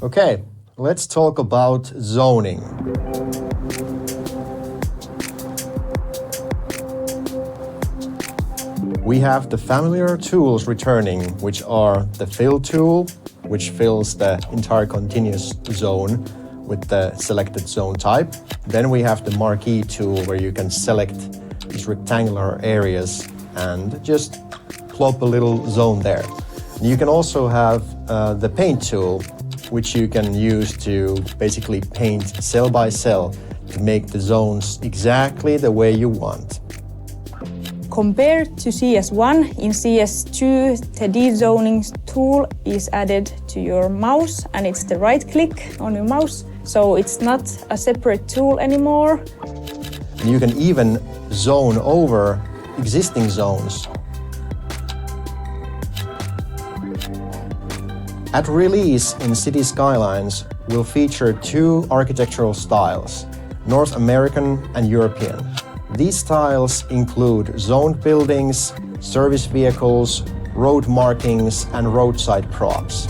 Okay, let's talk about zoning. We have the familiar tools returning, which are the fill tool, which fills the entire continuous zone with the selected zone type. Then we have the marquee tool where you can select these rectangular areas and just plop a little zone there. You can also have the paint tool, which you can use to basically paint cell by cell to make the zones exactly the way you want. Compared to CS1, in CS2 the dezoning tool is added to your mouse and it's the right click on your mouse, so it's not a separate tool anymore. You can even zone over existing zones. At release in City Skylines will feature two architectural styles, North American and European. These styles include zoned buildings, service vehicles, road markings, and roadside props.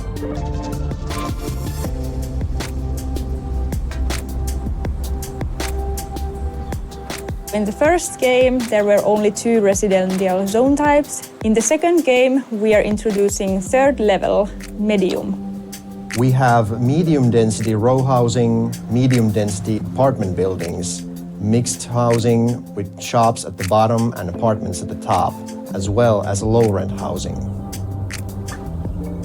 In the first game, there were only two residential zone types. In the second game, we are introducing third level, medium. We have medium density row housing, medium density apartment buildings, mixed housing with shops at the bottom and apartments at the top, as well as low rent housing.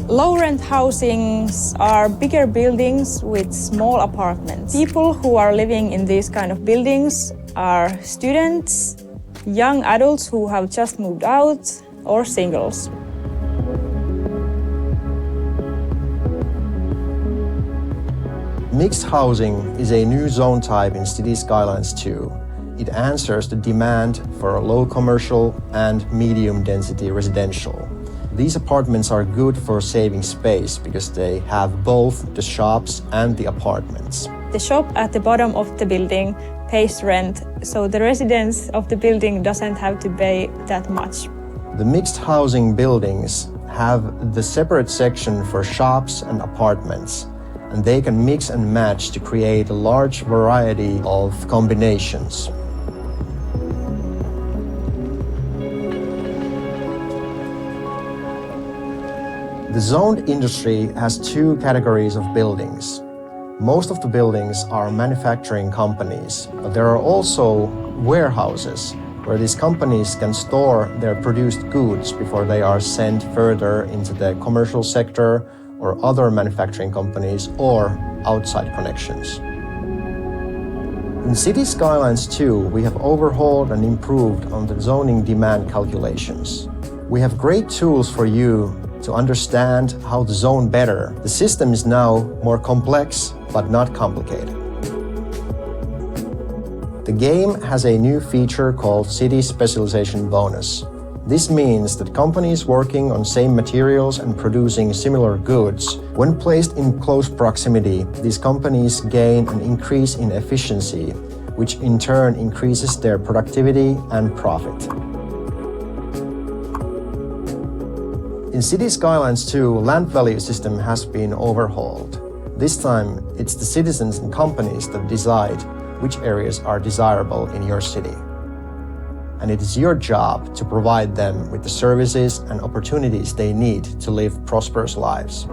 Low rent housings are bigger buildings with small apartments. People who are living in these kind of buildings are students, young adults who have just moved out, or singles. Mixed housing is a new zone type in City Skylines 2. It answers the demand for low commercial and medium density residential. These apartments are good for saving space because they have both the shops and the apartments. The shop at the bottom of the building pays rent, so the residents of the building doesn't have to pay that much. The mixed housing buildings have the separate section for shops and apartments, and they can mix and match to create a large variety of combinations. The zoned industry has two categories of buildings. Most of the buildings are manufacturing companies, but there are also warehouses where these companies can store their produced goods before they are sent further into the commercial sector or other manufacturing companies or outside connections. In City Skylines 2, we have overhauled and improved on the zoning demand calculations. We have great tools for you to understand how to zone better. The system is now more complex, but not complicated. The game has a new feature called City Specialization Bonus. This means that companies working on same materials and producing similar goods, when placed in close proximity, these companies gain an increase in efficiency, which in turn increases their productivity and profit. In City Skylines 2, land value system has been overhauled. This time, it's the citizens and companies that decide which areas are desirable in your city. And it is your job to provide them with the services and opportunities they need to live prosperous lives.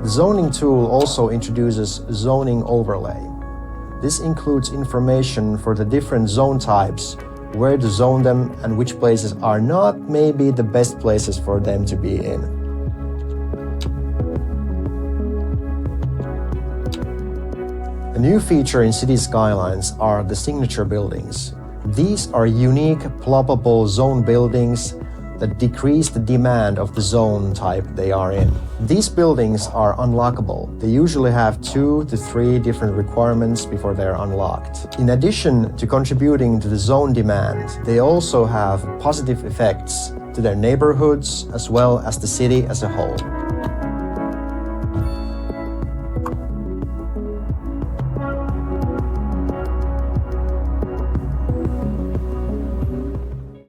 The zoning tool also introduces zoning overlay. This includes information for the different zone types, where to zone them, and which places are not maybe the best places for them to be in. A new feature in City Skylines are the signature buildings. These are unique, ploppable zone buildings that decrease the demand of the zone type they are in. These buildings are unlockable. They usually have 2 to 3 different requirements before they're unlocked. In addition to contributing to the zone demand, they also have positive effects to their neighborhoods as well as the city as a whole.